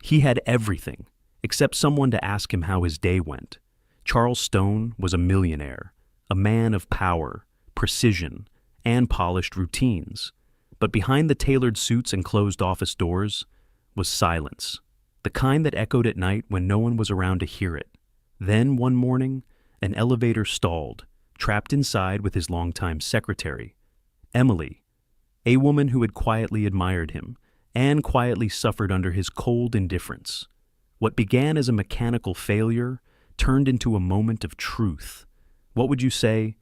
He had everything, except someone to ask him how his day went. Charles Stone was a millionaire, a man of power, precision, and polished routines. But behind the tailored suits and closed office doors was silence, the kind that echoed at night when no one was around to hear it. Then, one morning, an elevator stalled, trapped inside with his longtime secretary, Emily, a woman who had quietly admired him and quietly suffered under his cold indifference. What began as a mechanical failure turned into a moment of truth. What would you say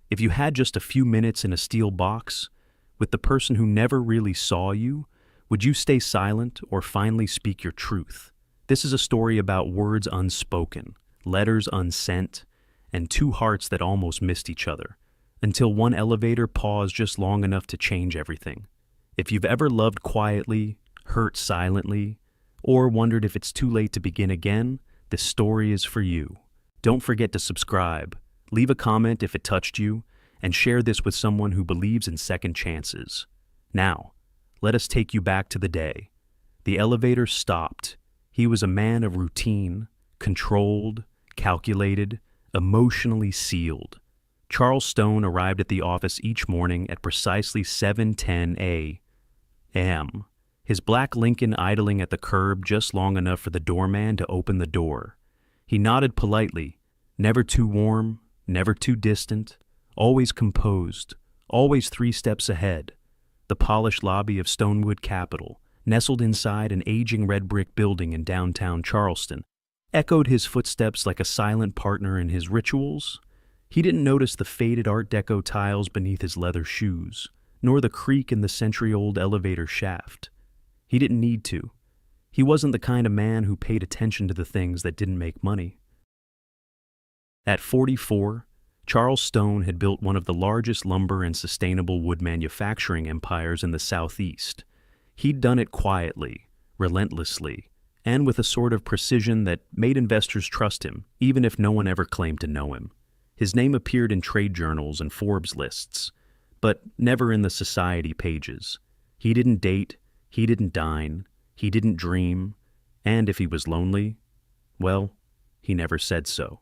if you had just a few minutes in a steel box with the person who never really saw you? Would you stay silent or finally speak your truth? This is a story about words unspoken, letters unsent, and two hearts that almost missed each other, until one elevator paused just long enough to change everything. If you've ever loved quietly, hurt silently, or wondered if it's too late to begin again, this story is for you. Don't forget to subscribe, leave a comment if it touched you, and share this with someone who believes in second chances. Now, let us take you back to the day. The elevator stopped. He was a man of routine, controlled, calculated, emotionally sealed. Charles Stone arrived at the office each morning at precisely 7:10 a.m., his black Lincoln idling at the curb just long enough for the doorman to open the door. He nodded politely, never too warm, never too distant, always composed, always 3 steps ahead. The polished lobby of Stonewood Capital, nestled inside an aging red brick building in downtown Charleston, echoed his footsteps like a silent partner in his rituals. He didn't notice the faded Art Deco tiles beneath his leather shoes, nor the creak in the century-old elevator shaft. He didn't need to. He wasn't the kind of man who paid attention to the things that didn't make money. At 44, Charles Stone had built one of the largest lumber and sustainable wood manufacturing empires in the Southeast. He'd done it quietly, relentlessly, and with a sort of precision that made investors trust him, even if no one ever claimed to know him. His name appeared in trade journals and Forbes lists, but never in the society pages. He didn't date, he didn't dine, he didn't dream, and if he was lonely, well, he never said so.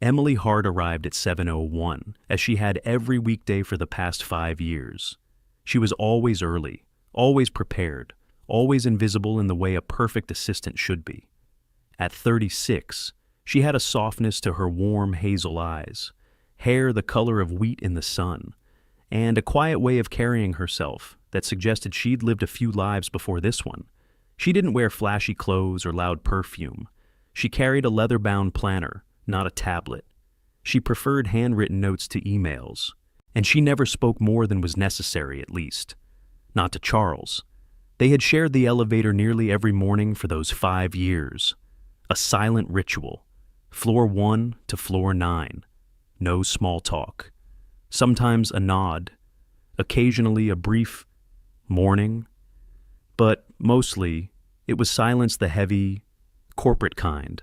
Emily Hart arrived at 7:01, as she had every weekday for the past 5 years. She was always early, always prepared, always invisible in the way a perfect assistant should be. At 36, she had a softness to her warm hazel eyes, hair the color of wheat in the sun, and a quiet way of carrying herself that suggested she'd lived a few lives before this one. She didn't wear flashy clothes or loud perfume. She carried a leather-bound planner, not a tablet. She preferred handwritten notes to emails, and she never spoke more than was necessary, at least. Not to Charles. They had shared the elevator nearly every morning for those 5 years. A silent ritual. Floor 1 to floor 9. No small talk. Sometimes a nod. Occasionally a brief morning. But mostly, it was silence the heavy, corporate kind.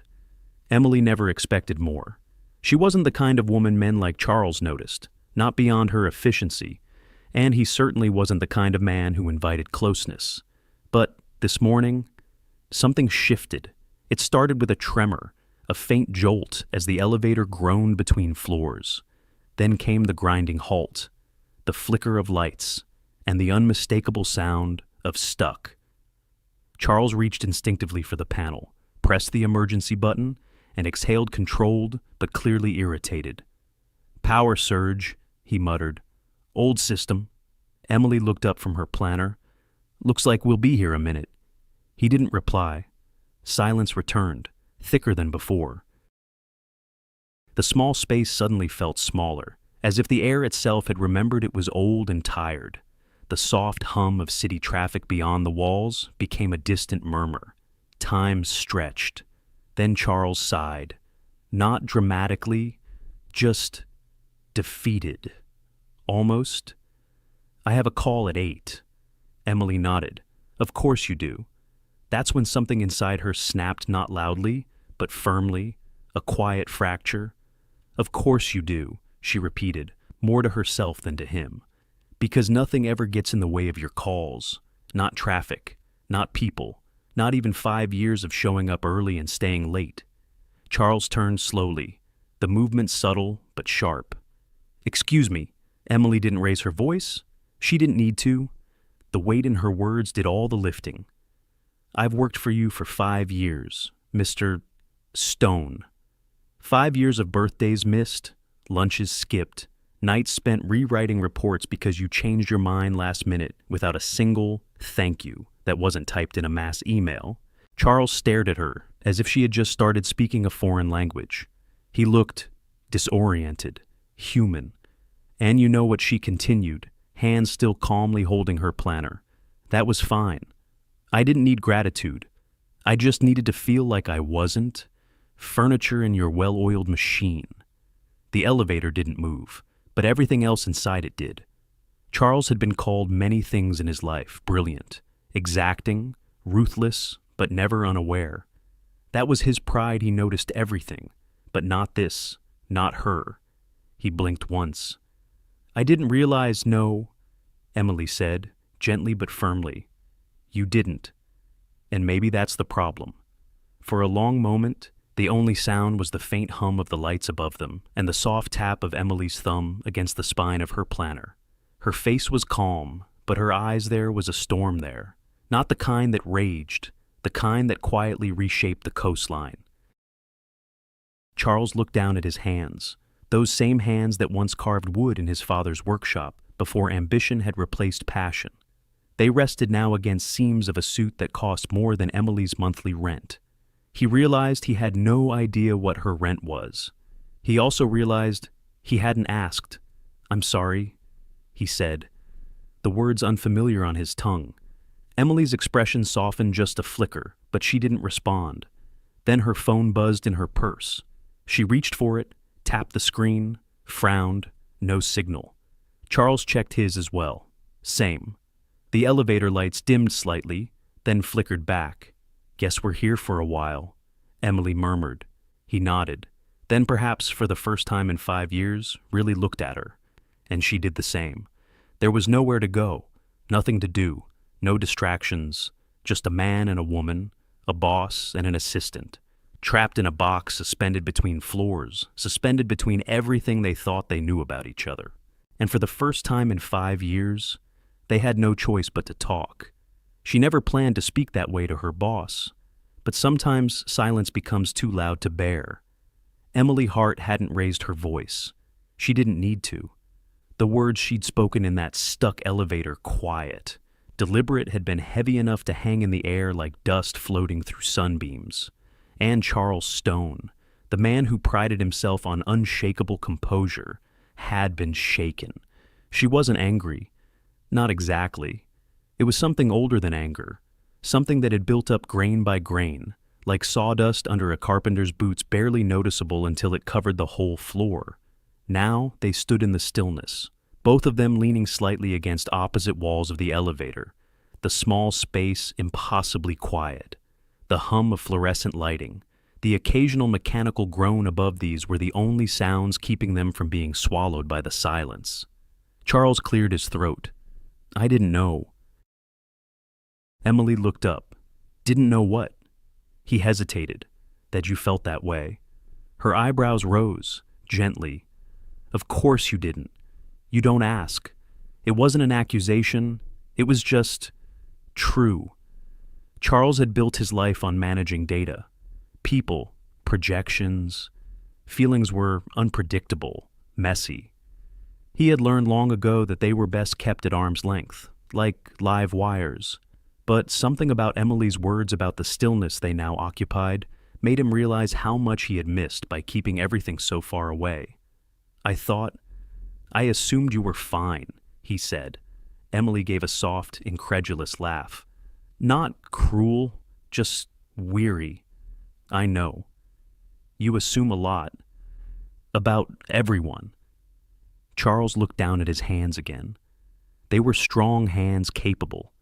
Emily never expected more. She wasn't the kind of woman men like Charles noticed, not beyond her efficiency, and he certainly wasn't the kind of man who invited closeness. But this morning, something shifted. It started with a tremor, a faint jolt as the elevator groaned between floors. Then came the grinding halt, the flicker of lights, and the unmistakable sound of stuck. Charles reached instinctively for the panel, pressed the emergency button, and exhaled controlled but clearly irritated. "Power surge," he muttered. "Old system." Emily looked up from her planner. "Looks like we'll be here a minute." He didn't reply. Silence returned, thicker than before. The small space suddenly felt smaller, as if the air itself had remembered it was old and tired. The soft hum of city traffic beyond the walls became a distant murmur. Time stretched. Then Charles sighed. Not dramatically, just defeated. Almost. "I have a call at 8. Emily nodded. "Of course you do." That's when something inside her snapped, not loudly, but firmly, a quiet fracture. "Of course you do," she repeated, more to herself than to him. "Because nothing ever gets in the way of your calls. Not traffic, not people, Not even 5 years of showing up early and staying late. Charles turned slowly, the movement subtle but sharp. "Excuse me." Emily didn't raise her voice. She didn't need to. The weight in her words did all the lifting. "I've worked for you for 5 years, Mr. Stone. 5 years of birthdays missed, lunches skipped, nights spent rewriting reports because you changed your mind last minute without a single thank you that wasn't typed in a mass email." Charles stared at her as if she had just started speaking a foreign language. He looked disoriented, human. And you know what she continued, hands still calmly holding her planner. "That was fine. I didn't need gratitude. I just needed to feel like I wasn't furniture in your well-oiled machine." The elevator didn't move, but everything else inside it did. Charles had been called many things in his life: brilliant, exacting, ruthless, but never unaware. That was his pride. He noticed everything, but not this, not her. He blinked once. "I didn't realize." "No," Emily said, gently but firmly. "You didn't. And maybe that's the problem." For a long moment, the only sound was the faint hum of the lights above them and the soft tap of Emily's thumb against the spine of her planner. Her face was calm, but her eyes, there was a storm there. Not the kind that raged, the kind that quietly reshaped the coastline. Charles looked down at his hands, those same hands that once carved wood in his father's workshop before ambition had replaced passion. They rested now against seams of a suit that cost more than Emily's monthly rent. He realized he had no idea what her rent was. He also realized he hadn't asked. "I'm sorry," he said, the words unfamiliar on his tongue. Emily's expression softened just a flicker, but she didn't respond. Then her phone buzzed in her purse. She reached for it, tapped the screen, frowned, no signal. Charles checked his as well. Same. The elevator lights dimmed slightly, then flickered back. "Guess we're here for a while," Emily murmured. He nodded, then perhaps for the first time in 5 years, really looked at her. And she did the same. There was nowhere to go, nothing to do, no distractions, just a man and a woman, a boss and an assistant, trapped in a box suspended between floors, suspended between everything they thought they knew about each other. And for the first time in 5 years, they had no choice but to talk. She never planned to speak that way to her boss, but sometimes silence becomes too loud to bear. Emily Hart hadn't raised her voice. She didn't need to. The words she'd spoken in that stuck elevator, quiet, deliberate, had been heavy enough to hang in the air like dust floating through sunbeams. And Charles Stone, the man who prided himself on unshakable composure, had been shaken. She wasn't angry. Not exactly. It was something older than anger, something that had built up grain by grain, like sawdust under a carpenter's boots, barely noticeable until it covered the whole floor. Now they stood in the stillness, both of them leaning slightly against opposite walls of the elevator, the small space impossibly quiet. The hum of fluorescent lighting, the occasional mechanical groan above these were the only sounds keeping them from being swallowed by the silence. Charles cleared his throat. "I didn't know." Emily looked up. "Didn't know what?" He hesitated. "That you felt that way." Her eyebrows rose, gently. "Of course you didn't. You don't ask. It wasn't an accusation. It was just true." Charles had built his life on managing data. People, projections. Feelings were unpredictable, messy. He had learned long ago that they were best kept at arm's length, like live wires. But something about Emily's words about the stillness they now occupied made him realize how much he had missed by keeping everything so far away. I assumed you were fine," he said. Emily gave a soft, incredulous laugh. "Not cruel, just weary." "I know. You assume a lot. About everyone." Charles looked down at his hands again. They were strong hands, capable.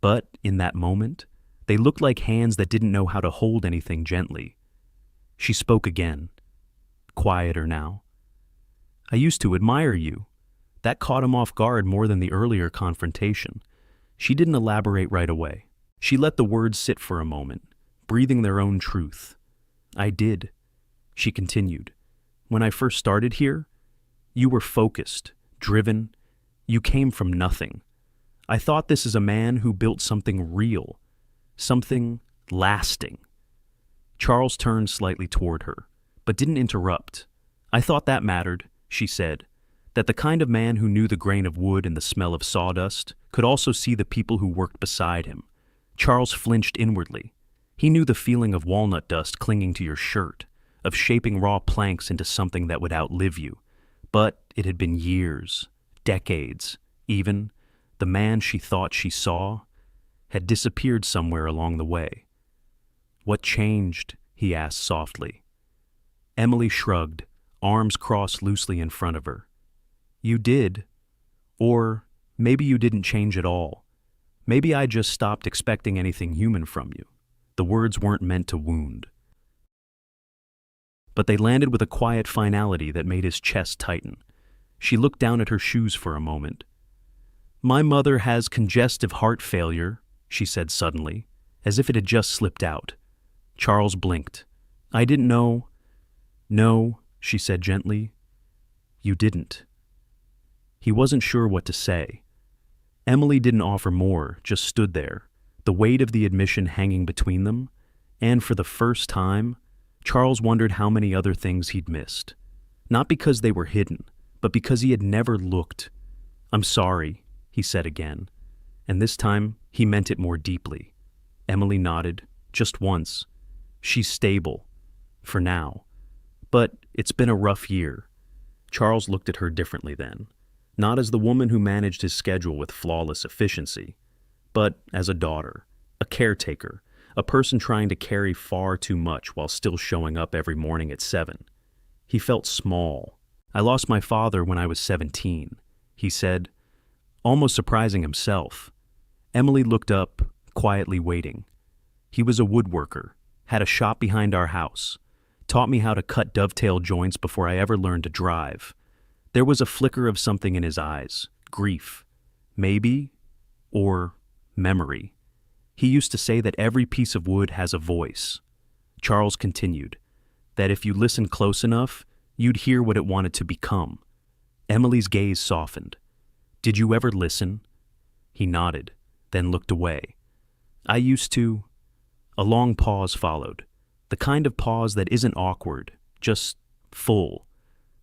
But in that moment, they looked like hands that didn't know how to hold anything gently. She spoke again, quieter now. "I used to admire you." That caught him off guard more than the earlier confrontation. She didn't elaborate right away. She let the words sit for a moment, breathing their own truth. I did, she continued. When I first started here, you were focused, driven. You came from nothing. I thought, this is a man who built something real, something lasting. Charles turned slightly toward her, but didn't interrupt. I thought that mattered, she said, that the kind of man who knew the grain of wood and the smell of sawdust could also see the people who worked beside him. Charles flinched inwardly. He knew the feeling of walnut dust clinging to your shirt, of shaping raw planks into something that would outlive you. But it had been years, decades, even. The man she thought she saw had disappeared somewhere along the way. What changed? He asked softly. Emily shrugged, arms crossed loosely in front of her. You did. Or maybe you didn't change at all. Maybe I just stopped expecting anything human from you. The words weren't meant to wound. But they landed with a quiet finality that made his chest tighten. She looked down at her shoes for a moment. My mother has congestive heart failure, she said suddenly, as if it had just slipped out. Charles blinked. I didn't know. No, she said gently. You didn't. He wasn't sure what to say. Emily didn't offer more, just stood there, the weight of the admission hanging between them, and for the first time, Charles wondered how many other things he'd missed. Not because they were hidden, but because he had never looked. I'm sorry, he said again, and this time he meant it more deeply. Emily nodded, just once. She's stable, for now. But it's been a rough year. Charles looked at her differently then, not as the woman who managed his schedule with flawless efficiency, but as a daughter, a caretaker, a person trying to carry far too much while still showing up every morning at 7. He felt small. I lost my father when I was 17, he said, almost surprising himself. Emily looked up, quietly waiting. He was a woodworker, had a shop behind our house, taught me how to cut dovetail joints before I ever learned to drive. There was a flicker of something in his eyes, grief, maybe, or memory. He used to say that every piece of wood has a voice. Charles continued, that if you listened close enough, you'd hear what it wanted to become. Emily's gaze softened. Did you ever listen? He nodded, then looked away. I used to. A long pause followed, the kind of pause that isn't awkward, just full.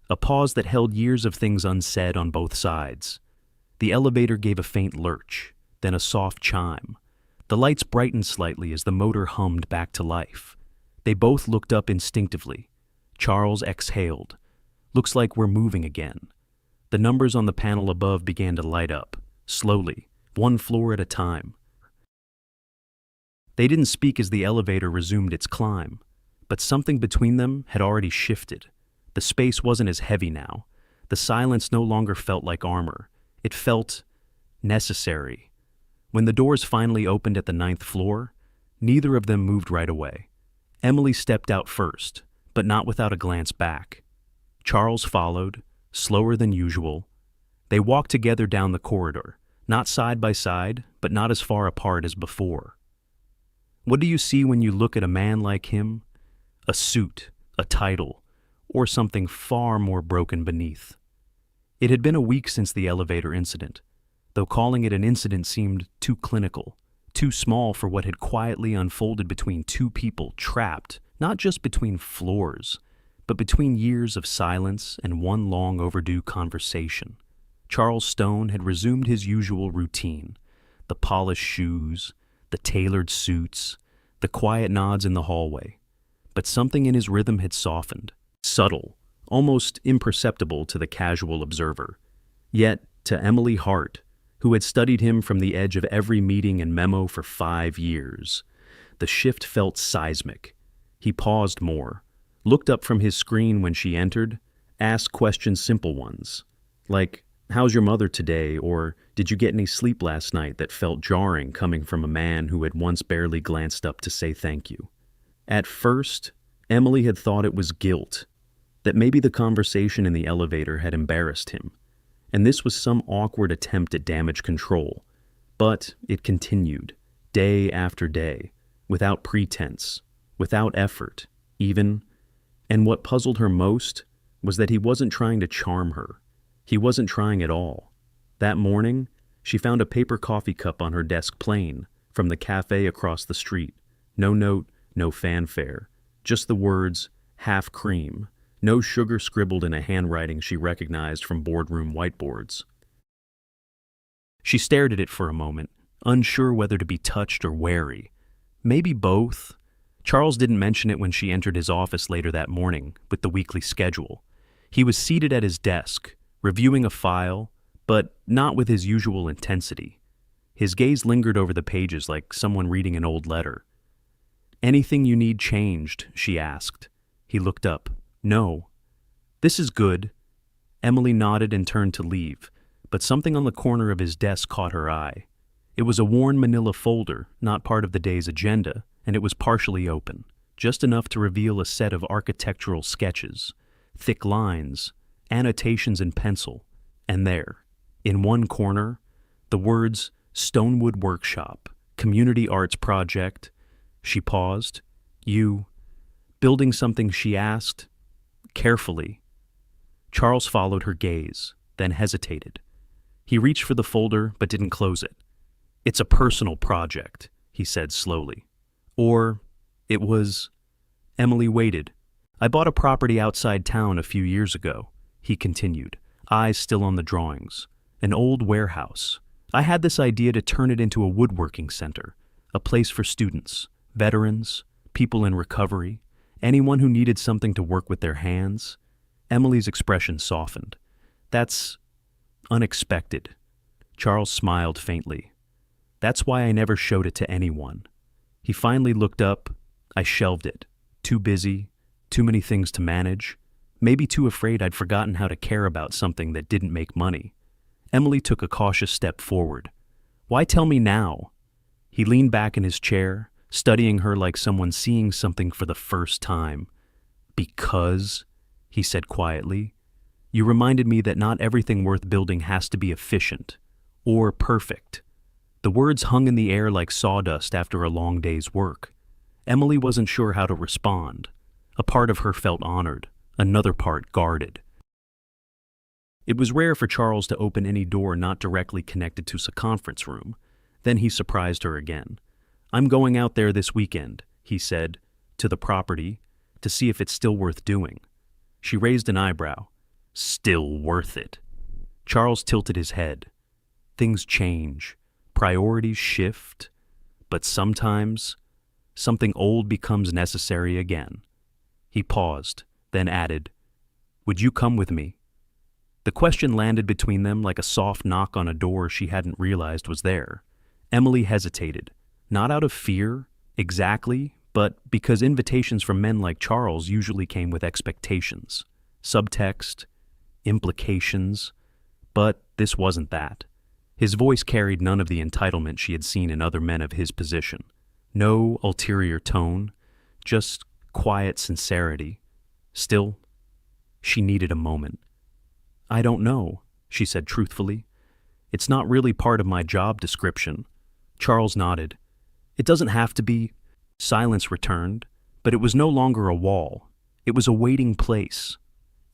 A pause that held years of things unsaid on both sides. The elevator gave a faint lurch, then a soft chime. The lights brightened slightly as the motor hummed back to life. They both looked up instinctively. Charles exhaled. Looks like we're moving again. The numbers on the panel above began to light up, slowly, one floor at a time. They didn't speak as the elevator resumed its climb, but something between them had already shifted. The space wasn't as heavy now. The silence no longer felt like armor. It felt necessary. When the doors finally opened at the 9th floor, neither of them moved right away. Emily stepped out first, but not without a glance back. Charles followed, slower than usual. They walked together down the corridor, not side by side, but not as far apart as before. What do you see when you look at a man like him? A suit, a title, or something far more broken beneath. It had been a week since the elevator incident, though calling it an incident seemed too clinical, too small for what had quietly unfolded between two people trapped, not just between floors, but between years of silence and one long overdue conversation. Charles Stone had resumed his usual routine, the polished shoes, the tailored suits, the quiet nods in the hallway. But something in his rhythm had softened. Subtle, almost imperceptible to the casual observer. Yet, to Emily Hart, who had studied him from the edge of every meeting and memo for 5 years, the shift felt seismic. He paused more, looked up from his screen when she entered, asked questions, simple ones, like, how's your mother today, or did you get any sleep last night, that felt jarring coming from a man who had once barely glanced up to say thank you. At first, Emily had thought it was guilt, that maybe the conversation in the elevator had embarrassed him, and this was some awkward attempt at damage control. But it continued, day after day, without pretense, without effort, even. And what puzzled her most was that he wasn't trying to charm her. He wasn't trying at all. That morning, she found a paper coffee cup on her desk plain, from the cafe across the street. No note, no fanfare. Just the words, half cream. No sugar scribbled in a handwriting she recognized from boardroom whiteboards. She stared at it for a moment, unsure whether to be touched or wary. Maybe both. Charles didn't mention it when she entered his office later that morning with the weekly schedule. He was seated at his desk, reviewing a file, but not with his usual intensity. His gaze lingered over the pages like someone reading an old letter. "Anything you need changed?" she asked. He looked up. "No." "This is good." Emily nodded and turned to leave, but something on the corner of his desk caught her eye. It was a worn manila folder, not part of the day's agenda, and it was partially open, just enough to reveal a set of architectural sketches, thick lines, annotations in pencil, and there, in one corner, the words Stonewood Workshop, Community Arts Project. She paused. "You building something?" she asked, carefully. Charles followed her gaze, then hesitated. He reached for the folder but didn't close it. "It's a personal project," he said slowly. "Or it was..." Emily waited. "I bought a property outside town a few years ago," he continued, eyes still on the drawings. "An old warehouse. I had this idea to turn it into a woodworking center, a place for students, veterans, people in recovery, anyone who needed something to work with their hands." Emily's expression softened. "That's unexpected." Charles smiled faintly. "That's why I never showed it to anyone." He finally looked up. "I shelved it. Too busy, too many things to manage, maybe too afraid I'd forgotten how to care about something that didn't make money." Emily took a cautious step forward. "Why tell me now?" He leaned back in his chair, studying her like someone seeing something for the first time. "Because," he said quietly, "you reminded me that not everything worth building has to be efficient or perfect." The words hung in the air like sawdust after a long day's work. Emily wasn't sure how to respond. A part of her felt honored, another part guarded. It was rare for Charles to open any door not directly connected to a conference room. Then he surprised her again. "I'm going out there this weekend," he said, "to the property, to see if it's still worth doing." She raised an eyebrow. "Still worth it?" Charles tilted his head. Things change. Priorities shift. But sometimes, something old becomes necessary again. He paused, then added, "Would you come with me?" The question landed between them like a soft knock on a door she hadn't realized was there. Emily hesitated, not out of fear, exactly, but because invitations from men like Charles usually came with expectations, subtext, implications, but this wasn't that. His voice carried none of the entitlement she had seen in other men of his position. No ulterior tone, just quiet sincerity. Still, she needed a moment. "I don't know," she said truthfully. "It's not really part of my job description." Charles nodded. "It doesn't have to be." Silence returned, but it was no longer a wall. It was a waiting place.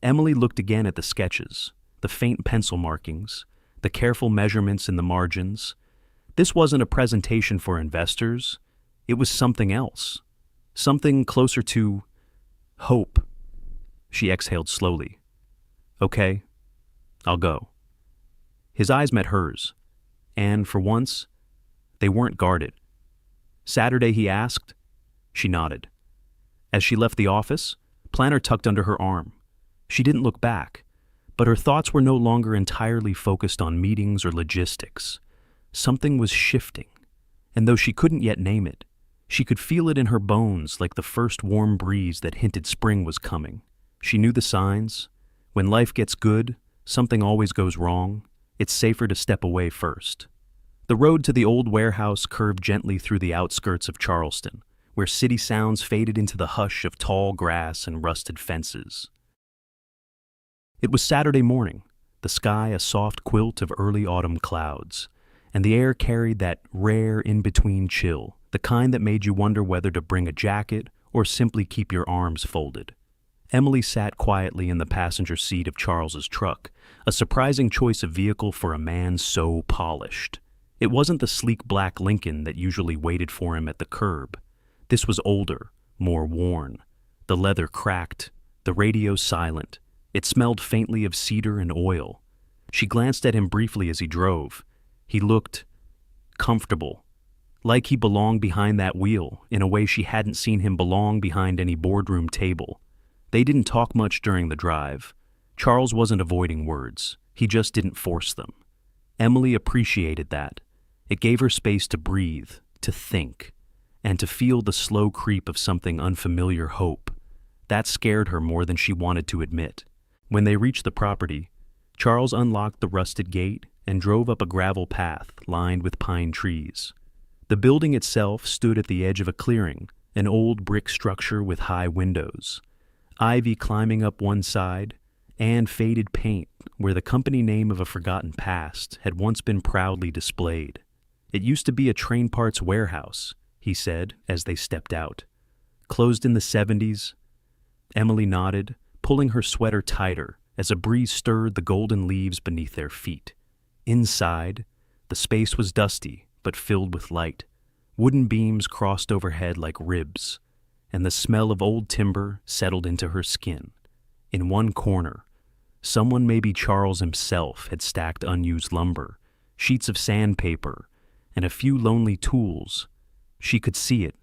Emily looked again at the sketches, the faint pencil markings, the careful measurements in the margins. This wasn't a presentation for investors. It was something else. Something closer to hope. She exhaled slowly. "Okay, I'll go." His eyes met hers, and for once, they weren't guarded. "Saturday," he asked. She nodded. As she left the office, planner tucked under her arm. She didn't look back, but her thoughts were no longer entirely focused on meetings or logistics. Something was shifting, and though she couldn't yet name it, she could feel it in her bones like the first warm breeze that hinted spring was coming. She knew the signs. When life gets good, something always goes wrong. It's safer to step away first. The road to the old warehouse curved gently through the outskirts of Charleston, where city sounds faded into the hush of tall grass and rusted fences. It was Saturday morning, the sky a soft quilt of early autumn clouds, and the air carried that rare in-between chill, the kind that made you wonder whether to bring a jacket or simply keep your arms folded. Emily sat quietly in the passenger seat of Charles's truck, a surprising choice of vehicle for a man so polished. It wasn't the sleek black Lincoln that usually waited for him at the curb. This was older, more worn. The leather cracked, the radio silent. It smelled faintly of cedar and oil. She glanced at him briefly as he drove. He looked comfortable, like he belonged behind that wheel in a way she hadn't seen him belong behind any boardroom table. They didn't talk much during the drive. Charles wasn't avoiding words. He just didn't force them. Emily appreciated that. It gave her space to breathe, to think, and to feel the slow creep of something unfamiliar hope. That scared her more than she wanted to admit. When they reached the property, Charles unlocked the rusted gate and drove up a gravel path lined with pine trees. The building itself stood at the edge of a clearing, an old brick structure with high windows. Ivy climbing up one side, and faded paint where the company name of a forgotten past had once been proudly displayed. It used to be a train parts warehouse, he said as they stepped out. Closed in the 70s. Emily nodded, pulling her sweater tighter as a breeze stirred the golden leaves beneath their feet. Inside, the space was dusty but filled with light. Wooden beams crossed overhead like ribs, and the smell of old timber settled into her skin. In one corner, someone, maybe Charles himself, had stacked unused lumber, sheets of sandpaper, and a few lonely tools. She could see it,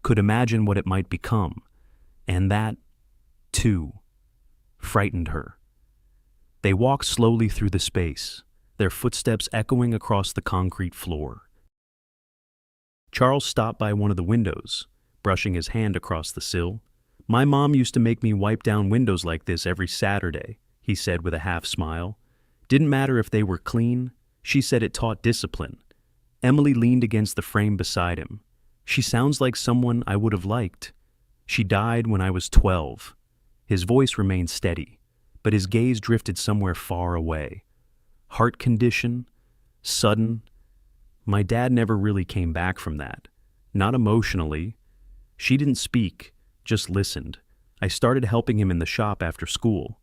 could imagine what it might become, and that, too, frightened her. They walked slowly through the space, their footsteps echoing across the concrete floor. Charles stopped by one of the windows, brushing his hand across the sill. "My mom used to make me wipe down windows like this every Saturday," he said with a half smile. Didn't matter if they were clean. She said it taught discipline. Emily leaned against the frame beside him. "She sounds like someone I would have liked. She died when I was 12. His voice remained steady, but his gaze drifted somewhere far away. "Heart condition? Sudden? My dad never really came back from that. Not emotionally. She didn't speak, just listened. I started helping him in the shop after school."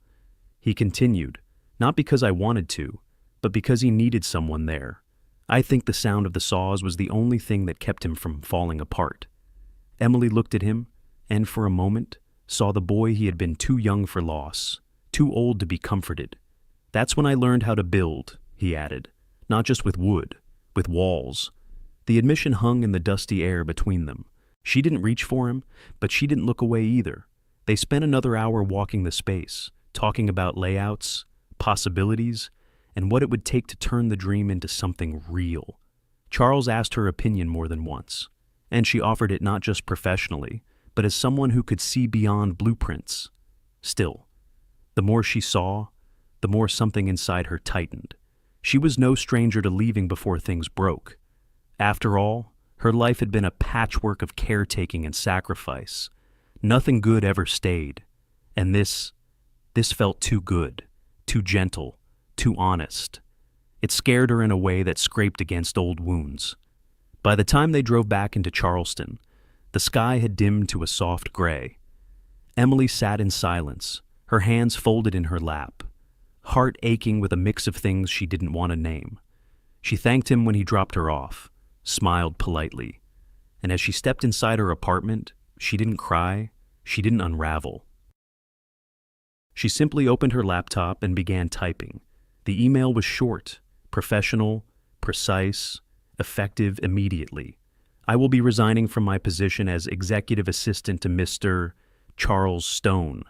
He continued, "Not because I wanted to, but because he needed someone there. I think the sound of the saws was the only thing that kept him from falling apart." Emily looked at him, and for a moment, saw the boy he had been too young for loss, too old to be comforted. "That's when I learned how to build," he added, "not just with wood, with walls." The admission hung in the dusty air between them. She didn't reach for him, but she didn't look away either. They spent another hour walking the space, talking about layouts, possibilities, and what it would take to turn the dream into something real. Charles asked her opinion more than once, and she offered it not just professionally, but as someone who could see beyond blueprints. Still, the more she saw, the more something inside her tightened. She was no stranger to leaving before things broke. After all, her life had been a patchwork of caretaking and sacrifice. Nothing good ever stayed. And this felt too good, too gentle, too honest. It scared her in a way that scraped against old wounds. By the time they drove back into Charleston, the sky had dimmed to a soft gray. Emily sat in silence, her hands folded in her lap, heart aching with a mix of things she didn't want to name. She thanked him when he dropped her off, smiled politely, and as she stepped inside her apartment, she didn't cry, she didn't unravel. She simply opened her laptop and began typing. The email was short, professional, precise, effective immediately. "I will be resigning from my position as executive assistant to Mr. Charles Stone.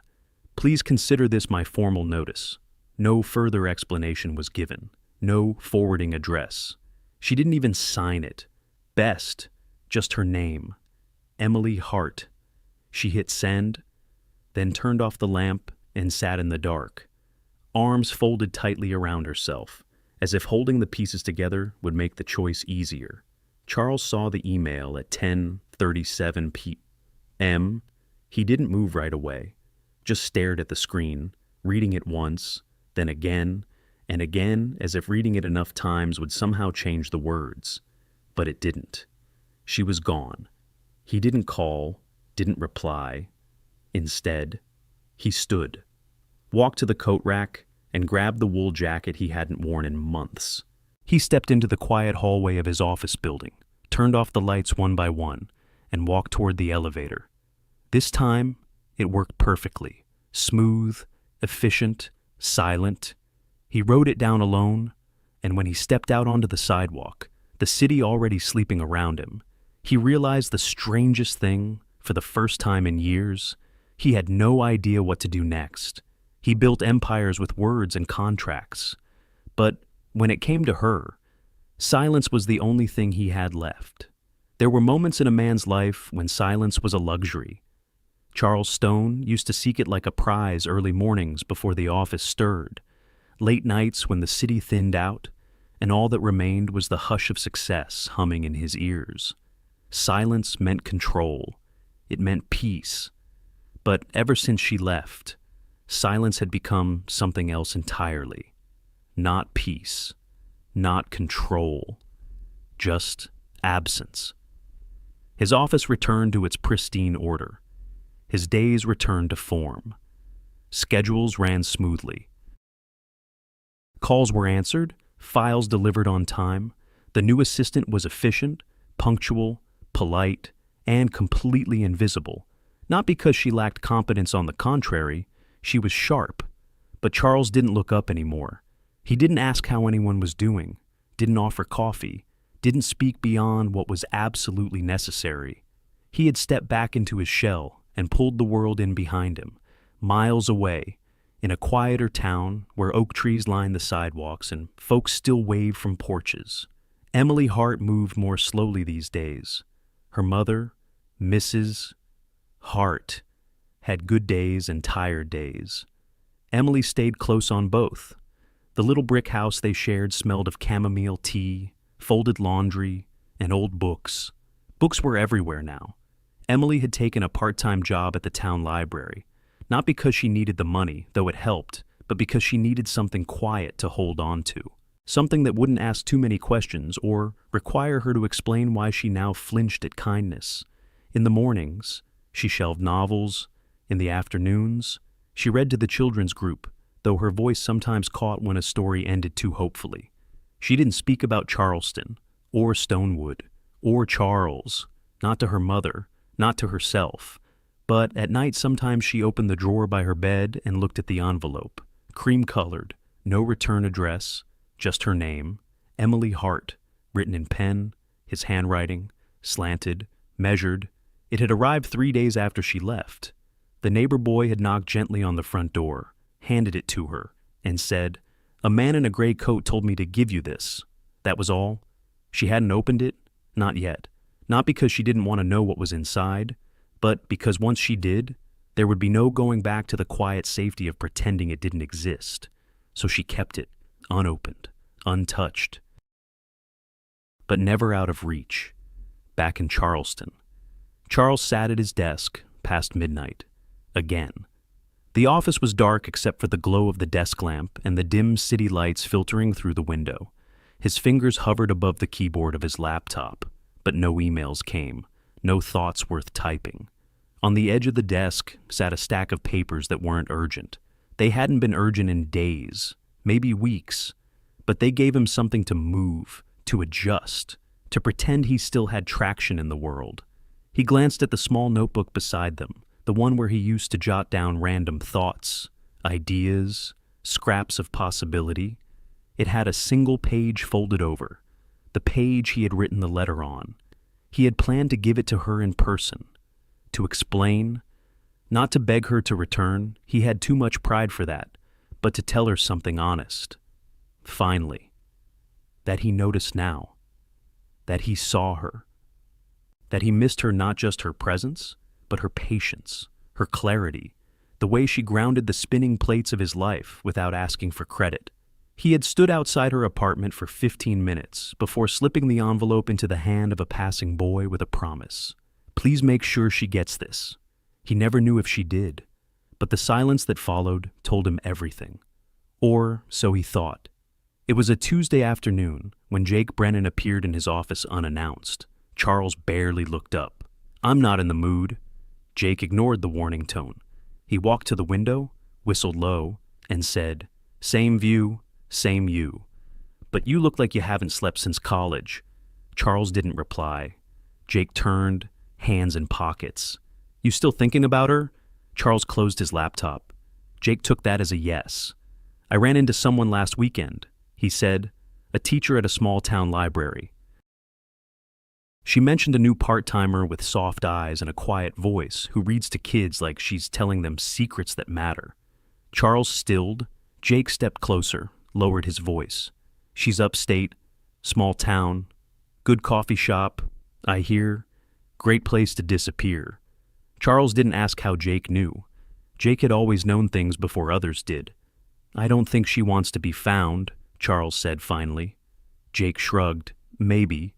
Please consider this my formal notice." No further explanation was given. No forwarding address. She didn't even sign it. Best, just her name. Emily Hart. She hit send, then turned off the lamp and sat in the dark, arms folded tightly around herself, as if holding the pieces together would make the choice easier. Charles saw the email at 10:37 p.m. He didn't move right away, just stared at the screen, reading it once, then again, and again, as if reading it enough times would somehow change the words. But it didn't. She was gone. He didn't call, didn't reply. Instead, he stood, walked to the coat rack, and grabbed the wool jacket he hadn't worn in months. He stepped into the quiet hallway of his office building, turned off the lights one by one, and walked toward the elevator. This time, it worked perfectly. Smooth, efficient, silent. He rode it down alone, and when he stepped out onto the sidewalk, the city already sleeping around him, he realized the strangest thing. For the first time in years, he had no idea what to do next. He built empires with words and contracts. But when it came to her, silence was the only thing he had left. There were moments in a man's life when silence was a luxury. Charles Stone used to seek it like a prize early mornings before the office stirred, late nights when the city thinned out, and all that remained was the hush of success humming in his ears. Silence meant control. It meant peace. But ever since she left, silence had become something else entirely. Not peace, not control, just absence. His office returned to its pristine order. His days returned to form. Schedules ran smoothly. Calls were answered, files delivered on time. The new assistant was efficient, punctual, polite, and completely invisible. Not because she lacked competence, on the contrary, she was sharp. But Charles didn't look up anymore. He didn't ask how anyone was doing, didn't offer coffee, didn't speak beyond what was absolutely necessary. He had stepped back into his shell and pulled the world in behind him, miles away, in a quieter town where oak trees lined the sidewalks and folks still waved from porches. Emily Hart moved more slowly these days. Her mother, Mrs. Hart, had good days and tired days. Emily stayed close on both. The little brick house they shared smelled of chamomile tea, folded laundry, and old books. Books were everywhere now. Emily had taken a part-time job at the town library, not because she needed the money, though it helped, but because she needed something quiet to hold on to. Something that wouldn't ask too many questions or require her to explain why she now flinched at kindness. In the mornings, she shelved novels. In the afternoons, she read to the children's group, though her voice sometimes caught when a story ended too hopefully. She didn't speak about Charleston, or Stonewood, or Charles, not to her mother, not to herself. But at night sometimes she opened the drawer by her bed and looked at the envelope. Cream-colored, no return address, just her name, Emily Hart, written in pen, his handwriting, slanted, measured. It had arrived 3 days after she left. The neighbor boy had knocked gently on the front door, handed it to her, and said, "A man in a gray coat told me to give you this." That was all. She hadn't opened it, not yet. Not because she didn't want to know what was inside, but because once she did, there would be no going back to the quiet safety of pretending it didn't exist. So she kept it, unopened, untouched. But never out of reach. Back in Charleston. Charles sat at his desk past midnight. Again. The office was dark except for the glow of the desk lamp and the dim city lights filtering through the window. His fingers hovered above the keyboard of his laptop, but no emails came, no thoughts worth typing. On the edge of the desk sat a stack of papers that weren't urgent. They hadn't been urgent in days, maybe weeks, but they gave him something to move, to adjust, to pretend he still had traction in the world. He glanced at the small notebook beside them, the one where he used to jot down random thoughts, ideas, scraps of possibility. It had a single page folded over, the page he had written the letter on. He had planned to give it to her in person, to explain, not to beg her to return, he had too much pride for that, but to tell her something honest. Finally, that he noticed now, that he saw her, that he missed her, not just her presence, but her patience, her clarity, the way she grounded the spinning plates of his life without asking for credit. He had stood outside her apartment for 15 minutes before slipping the envelope into the hand of a passing boy with a promise. Please make sure she gets this. He never knew if she did, but the silence that followed told him everything. Or so he thought. It was a Tuesday afternoon when Jake Brennan appeared in his office unannounced. Charles barely looked up. "I'm not in the mood." Jake ignored the warning tone. He walked to the window, whistled low, and said, "Same view, same you. But you look like you haven't slept since college." Charles didn't reply. Jake turned, hands in pockets. "You still thinking about her?" Charles closed his laptop. Jake took that as a yes. "I ran into someone last weekend," he said, "a teacher at a small-town library. She mentioned a new part-timer with soft eyes and a quiet voice who reads to kids like she's telling them secrets that matter." Charles stilled. Jake stepped closer, lowered his voice. "She's upstate, small town, good coffee shop, I hear, great place to disappear." Charles didn't ask how Jake knew. Jake had always known things before others did. "I don't think she wants to be found," Charles said finally. Jake shrugged. "Maybe.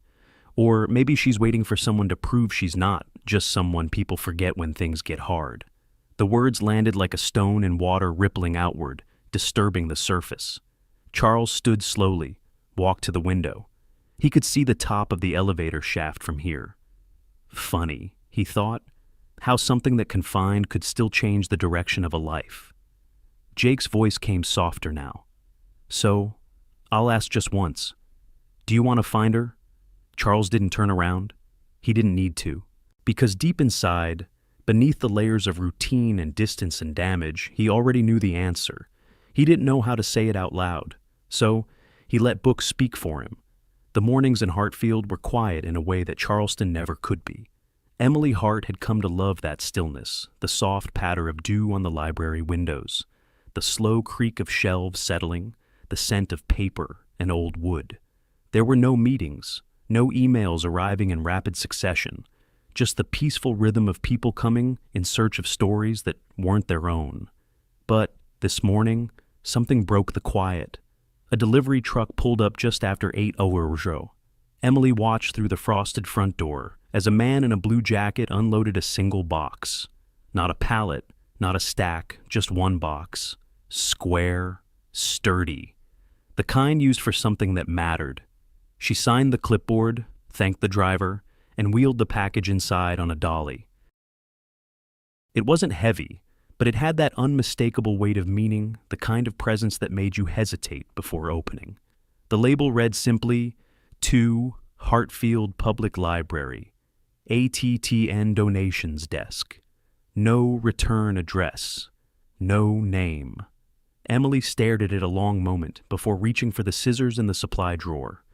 Or maybe she's waiting for someone to prove she's not just someone people forget when things get hard." The words landed like a stone in water rippling outward, disturbing the surface. Charles stood slowly, walked to the window. He could see the top of the elevator shaft from here. Funny, he thought, how something that confined could still change the direction of a life. Jake's voice came softer now. "So, I'll ask just once. Do you want to find her?" Charles didn't turn around. He didn't need to. Because deep inside, beneath the layers of routine and distance and damage, he already knew the answer. He didn't know how to say it out loud. So, he let books speak for him. The mornings in Hartfield were quiet in a way that Charleston never could be. Emily Hart had come to love that stillness, the soft patter of dew on the library windows, the slow creak of shelves settling, the scent of paper and old wood. There were no meetings, no emails arriving in rapid succession, just the peaceful rhythm of people coming in search of stories that weren't their own. But this morning, something broke the quiet. A delivery truck pulled up just after 8 hours. Emily watched through the frosted front door as a man in a blue jacket unloaded a single box. Not a pallet, not a stack, just one box. Square, sturdy. The kind used for something that mattered. She signed the clipboard, thanked the driver, and wheeled the package inside on a dolly. It wasn't heavy, but it had that unmistakable weight of meaning, the kind of presence that made you hesitate before opening. The label read simply, "To Hartfield Public Library, ATTN Donations Desk. No return address. No name." Emily stared at it a long moment before reaching for the scissors in the supply drawer.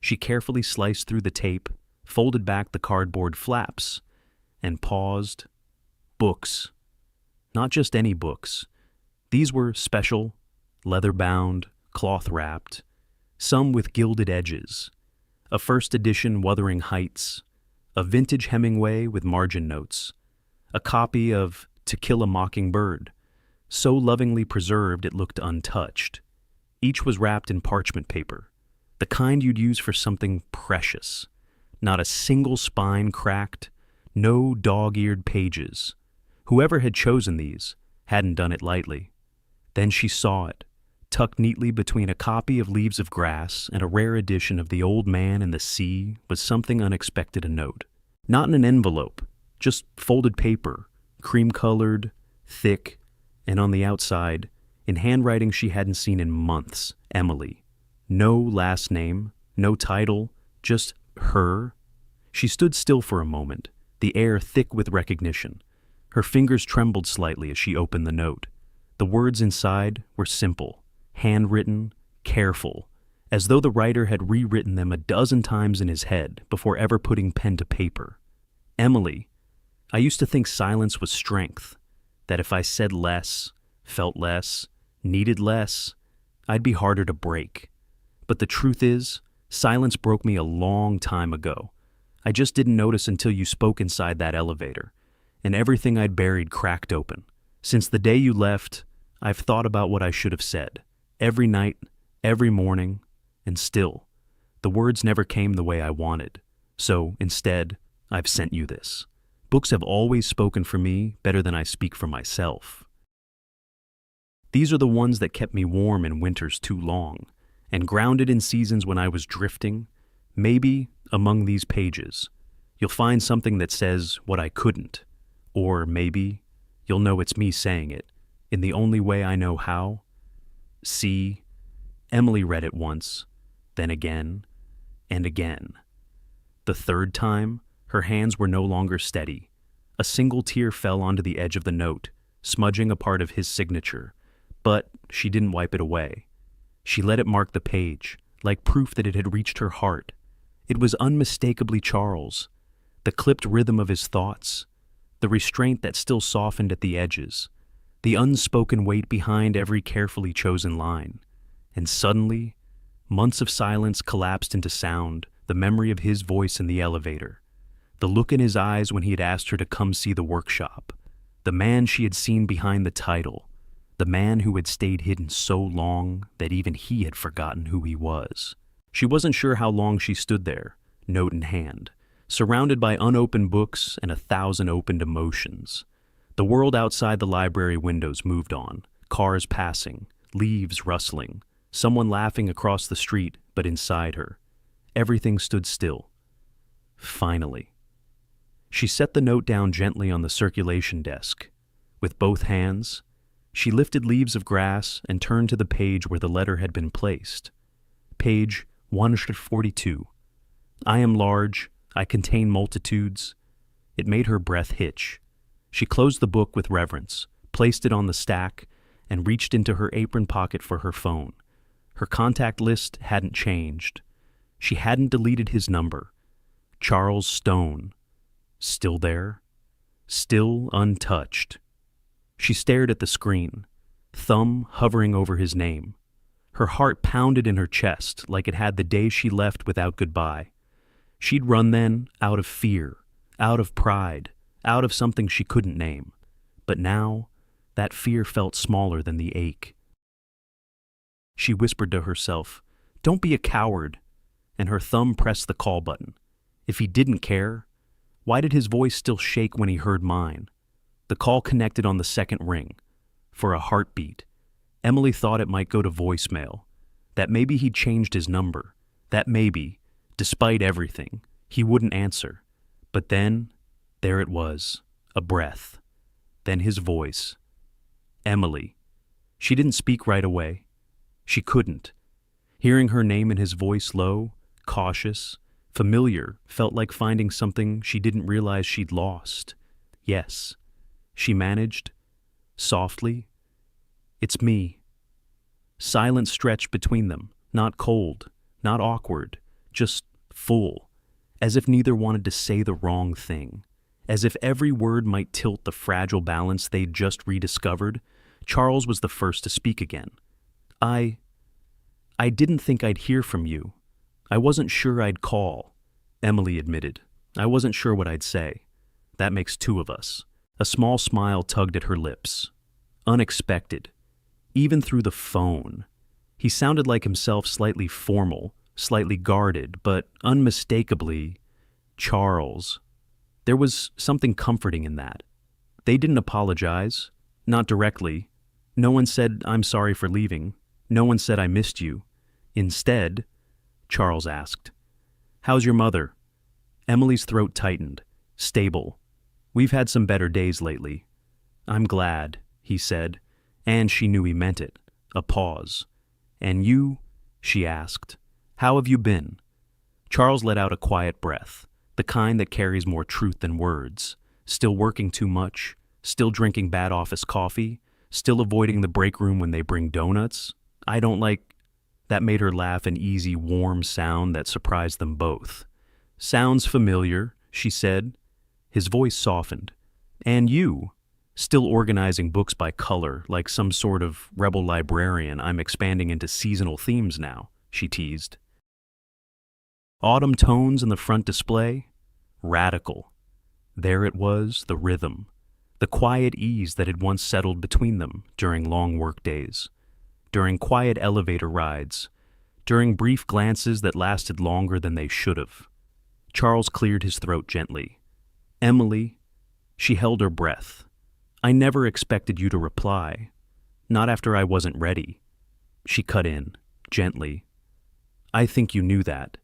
She carefully sliced through the tape, folded back the cardboard flaps, and paused. Books. Not just any books. These were special, leather-bound, cloth-wrapped, some with gilded edges. A first edition Wuthering Heights, a vintage Hemingway with margin notes, a copy of To Kill a Mockingbird, so lovingly preserved it looked untouched. Each was wrapped in parchment paper, the kind you'd use for something precious. Not a single spine cracked, no dog-eared pages. Whoever had chosen these hadn't done it lightly. Then she saw it, tucked neatly between a copy of Leaves of Grass and a rare edition of The Old Man and the Sea was something unexpected a note. Not in an envelope, just folded paper, cream-colored, thick, and on the outside, in handwriting she hadn't seen in months, Emily. No last name, no title, just her. She stood still for a moment, the air thick with recognition. Her fingers trembled slightly as she opened the note. The words inside were simple, handwritten, careful, as though the writer had rewritten them a dozen times in his head before ever putting pen to paper. "Emily, I used to think silence was strength, that if I said less, felt less, needed less, I'd be harder to break. But the truth is, silence broke me a long time ago. I just didn't notice until you spoke inside that elevator, and everything I'd buried cracked open. Since the day you left, I've thought about what I should have said, every night, every morning, and still, the words never came the way I wanted. So, instead, I've sent you this. Books have always spoken for me better than I speak for myself. These are the ones that kept me warm in winters too long, and grounded in seasons when I was drifting, maybe among these pages, you'll find something that says what I couldn't, or maybe you'll know it's me saying it in the only way I know how. See, Emily read it once, then again, and again. The third time, her hands were no longer steady. A single tear fell onto the edge of the note, smudging a part of his signature, but she didn't wipe it away. She let it mark the page, like proof that it had reached her heart. It was unmistakably Charles, the clipped rhythm of his thoughts, the restraint that still softened at the edges, the unspoken weight behind every carefully chosen line. And suddenly, months of silence collapsed into sound, the memory of his voice in the elevator, the look in his eyes when he had asked her to come see the workshop, the man she had seen behind the title, the man who had stayed hidden so long that even he had forgotten who he was. She wasn't sure how long she stood there, note in hand, surrounded by unopened books and 1,000 opened emotions. The world outside the library windows moved on, cars passing, leaves rustling, someone laughing across the street, but inside her, everything stood still. Finally. She set the note down gently on the circulation desk. With both hands, she lifted Leaves of Grass and turned to the page where the letter had been placed. Page 142. I am large, I contain multitudes. It made her breath hitch. She closed the book with reverence, placed it on the stack, and reached into her apron pocket for her phone. Her contact list hadn't changed. She hadn't deleted his number. Charles Stone. Still there? Still untouched. She stared at the screen, thumb hovering over his name. Her heart pounded in her chest like it had the day she left without goodbye. She'd run then out of fear, out of pride, out of something she couldn't name. But now, that fear felt smaller than the ache. She whispered to herself, "Don't be a coward," and her thumb pressed the call button. If he didn't care, why did his voice still shake when he heard mine? The call connected on the second ring. For a heartbeat, Emily thought it might go to voicemail, that maybe he'd changed his number, that maybe, despite everything, he wouldn't answer. But then, there it was, a breath. Then his voice. Emily. She didn't speak right away. She couldn't. Hearing her name in his voice low, cautious, familiar, felt like finding something she didn't realize she'd lost. Yes. She managed, softly, "It's me." Silence stretched between them, not cold, not awkward, just full, as if neither wanted to say the wrong thing, as if every word might tilt the fragile balance they'd just rediscovered. Charles was the first to speak again. I didn't think I'd hear from you. I wasn't sure I'd call," Emily admitted. "I wasn't sure what I'd say. That makes two of us." A small smile tugged at her lips. Unexpected. Even through the phone. He sounded like himself, slightly formal, slightly guarded, but unmistakably Charles. There was something comforting in that. They didn't apologize. Not directly. No one said, "I'm sorry for leaving." No one said, "I missed you." Instead, Charles asked, "How's your mother?" Emily's throat tightened. Stable. "We've had some better days lately." "I'm glad," he said, and she knew he meant it. A pause. "And you?" she asked. "How have you been?" Charles let out a quiet breath, the kind that carries more truth than words. Still working too much? Still drinking bad office coffee? Still avoiding the break room when they bring donuts? I don't like... That made her laugh, an easy, warm sound that surprised them both. "Sounds familiar," she said. His voice softened. "And you? Still organizing books by color, like some sort of rebel librarian. I'm expanding into seasonal themes now," she teased. Autumn tones in the front display? Radical. There it was, the rhythm, the quiet ease that had once settled between them during long work days, during quiet elevator rides, during brief glances that lasted longer than they should have. Charles cleared his throat gently. "Emily," she held her breath. "I never expected you to reply. Not after I wasn't ready." She cut in, gently. I think you knew that.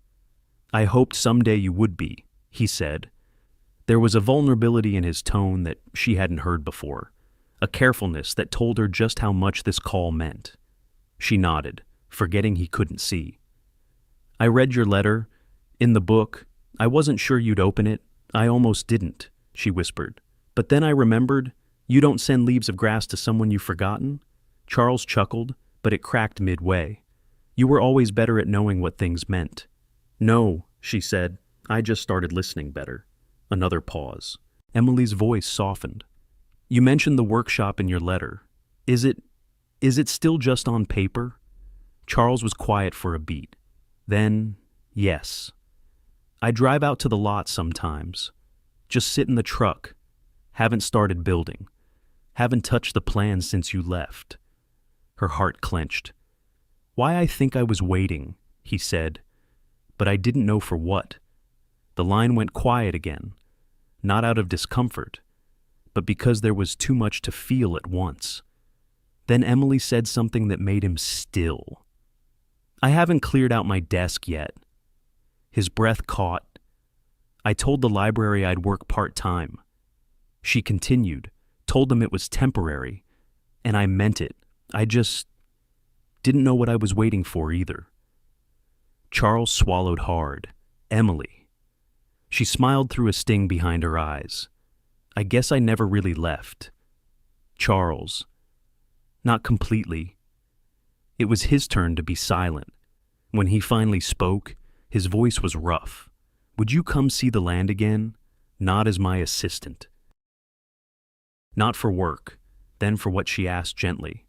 I hoped someday you would be, he said. There was a vulnerability in his tone that she hadn't heard before, a carefulness that told her just how much this call meant. She nodded, forgetting he couldn't see. I read your letter. In the book. I wasn't sure you'd open it. I almost didn't, she whispered. But then I remembered, you don't send leaves of grass to someone you've forgotten? Charles chuckled, but it cracked midway. You were always better at knowing what things meant. No, she said. I just started listening better. Another pause. Emily's voice softened. You mentioned the workshop in your letter. Is it still just on paper? Charles was quiet for a beat. Then, yes. I drive out to the lot sometimes. Just sit in the truck. Haven't started building. Haven't touched the plans since you left. Her heart clenched. Why I think I was waiting, he said, but I didn't know for what. The line went quiet again, not out of discomfort, but because there was too much to feel at once. Then Emily said something that made him still. I haven't cleared out my desk yet. His breath caught. I told the library I'd work part-time. She continued, told them it was temporary, and I meant it. I just didn't know what I was waiting for either. Charles swallowed hard. Emily. She smiled through a sting behind her eyes. I guess I never really left. Charles. Not completely. It was his turn to be silent. When he finally spoke, his voice was rough. Would you come see the land again? Not as my assistant. Not for work, then for what she asked gently.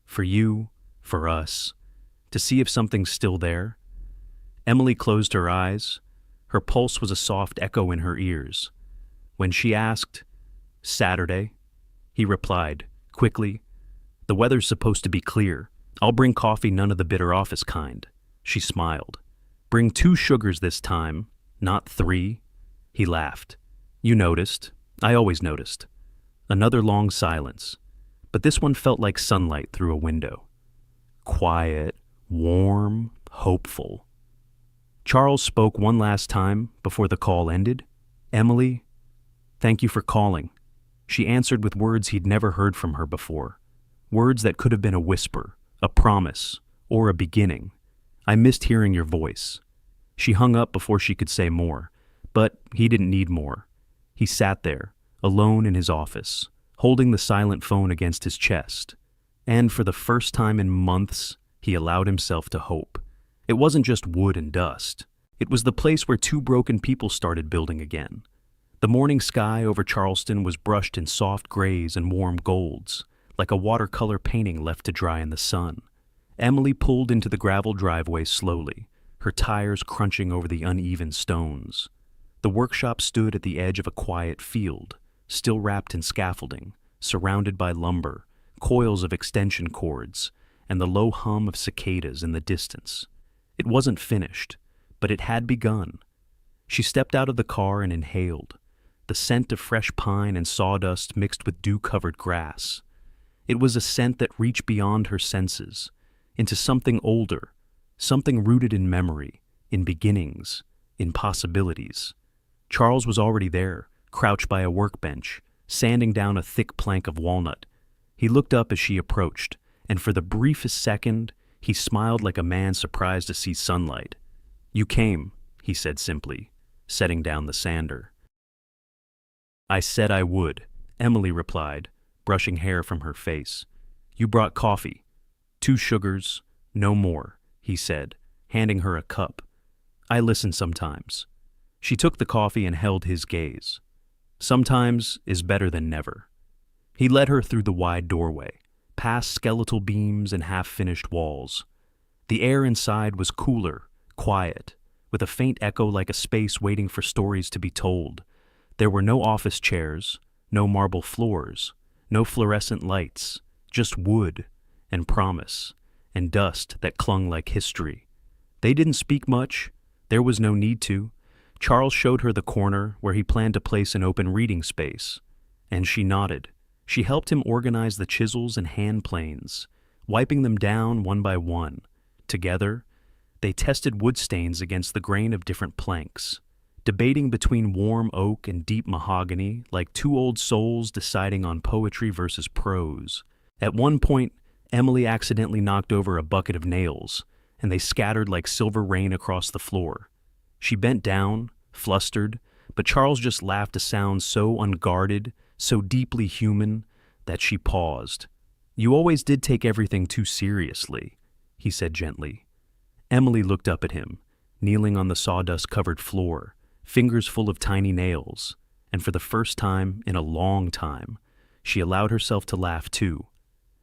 For you, for us, to see if something's still there. Emily closed her eyes. Her pulse was a soft echo in her ears. When she asked, Saturday, he replied, quickly, the weather's supposed to be clear. I'll bring coffee, none of the bitter office kind. She smiled. Bring 2 sugars this time, not 3. He laughed. You noticed. I always noticed. Another long silence, but this one felt like sunlight through a window. Quiet, warm, hopeful. Charles spoke one last time before the call ended. Emily, thank you for calling. She answered with words he'd never heard from her before. Words that could have been a whisper, a promise, or a beginning. I missed hearing your voice. She hung up before she could say more, but he didn't need more. He sat there, alone in his office, holding the silent phone against his chest. And for the first time in months, he allowed himself to hope. It wasn't just wood and dust. It was the place where 2 broken people started building again. The morning sky over Charleston was brushed in soft grays and warm golds, like a watercolor painting left to dry in the sun. Emily pulled into the gravel driveway slowly, her tires crunching over the uneven stones. The workshop stood at the edge of a quiet field, still wrapped in scaffolding, surrounded by lumber, coils of extension cords, and the low hum of cicadas in the distance. It wasn't finished, but it had begun. She stepped out of the car and inhaled, the scent of fresh pine and sawdust mixed with dew-covered grass. It was a scent that reached beyond her senses, into something older, something rooted in memory, in beginnings, in possibilities. Charles was already there, crouched by a workbench, sanding down a thick plank of walnut. He looked up as she approached, and for the briefest second, he smiled like a man surprised to see sunlight. You came, he said simply, setting down the sander. I said I would, Emily replied, brushing hair from her face. You brought coffee. 2 sugars, no more, he said, handing her a cup. I listen sometimes. She took the coffee and held his gaze. Sometimes is better than never. He led her through the wide doorway, past skeletal beams and half-finished walls. The air inside was cooler, quiet, with a faint echo like a space waiting for stories to be told. There were no office chairs, no marble floors, no fluorescent lights, just wood and promise and dust that clung like history. They didn't speak much. There was no need to. Charles showed her the corner where he planned to place an open reading space, and she nodded. She helped him organize the chisels and hand planes, wiping them down one by one. Together, They tested wood stains against the grain of different planks, debating between warm oak and deep mahogany like two old souls deciding on poetry versus prose. At one point, Emily accidentally knocked over a bucket of nails, and they scattered like silver rain across the floor. She bent down, flustered, but Charles just laughed a sound so unguarded, so deeply human, that she paused. "You always did take everything too seriously," he said gently. Emily looked up at him, kneeling on the sawdust-covered floor, fingers full of tiny nails, and for the first time in a long time, she allowed herself to laugh too.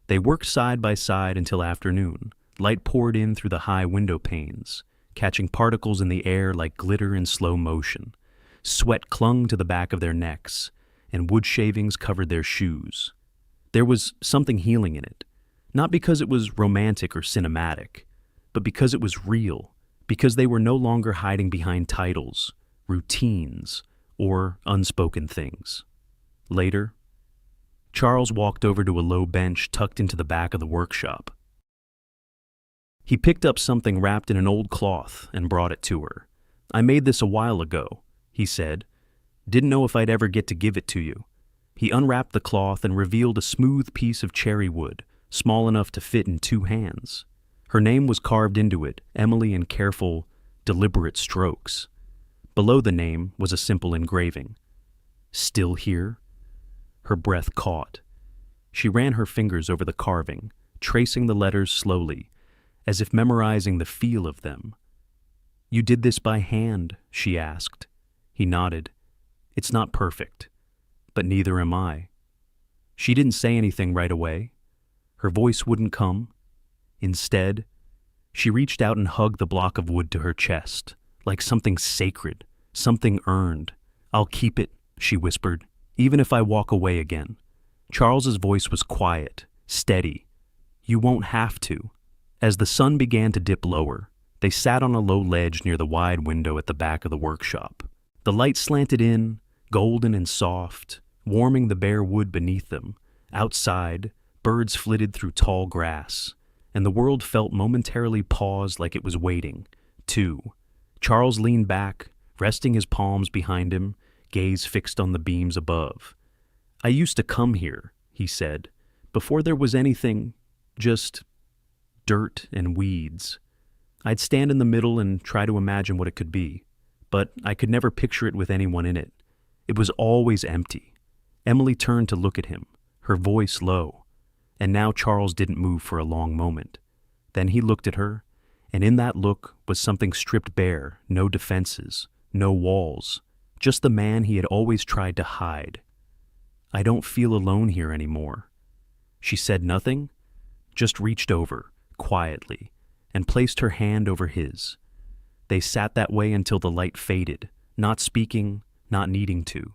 They worked side by side until afternoon. Light poured in through the high window panes, catching particles in the air like glitter in slow motion. Sweat clung to the back of their necks, and wood shavings covered their shoes. There was something healing in it, not because it was romantic or cinematic, but because it was real, because they were no longer hiding behind titles, routines, or unspoken things. Later, Charles walked over to a low bench tucked into the back of the workshop. He picked up something wrapped in an old cloth and brought it to her. "I made this a while ago," he said. "Didn't know if I'd ever get to give it to you." He unwrapped the cloth and revealed a smooth piece of cherry wood, small enough to fit in two hands. Her name was carved into it, Emily, in careful, deliberate strokes. Below the name was a simple engraving. "Still here?" Her breath caught. She ran her fingers over the carving, tracing the letters slowly, as if memorizing the feel of them. "You did this by hand?" she asked. He nodded. "It's not perfect, but neither am I." She didn't say anything right away. Her voice wouldn't come. Instead, she reached out and hugged the block of wood to her chest, like something sacred, something earned. "I'll keep it," she whispered, "even if I walk away again." Charles's voice was quiet, steady. "You won't have to." As the sun began to dip lower, they sat on a low ledge near the wide window at the back of the workshop. The light slanted in, golden and soft, warming the bare wood beneath them. Outside, birds flitted through tall grass, and the world felt momentarily paused like it was waiting, too. Charles leaned back, resting his palms behind him, gaze fixed on the beams above. "I used to come here," he said, "before there was anything, just dirt and weeds. I'd stand in the middle and try to imagine what it could be, but I could never picture it with anyone in it. It was always empty." Emily turned to look at him, her voice low, and now Charles didn't move for a long moment. Then he looked at her, and in that look was something stripped bare, no defenses, no walls, just the man he had always tried to hide. "I don't feel alone here anymore." She said nothing, just reached over, quietly, and placed her hand over his. They sat that way until the light faded, not speaking, not needing to.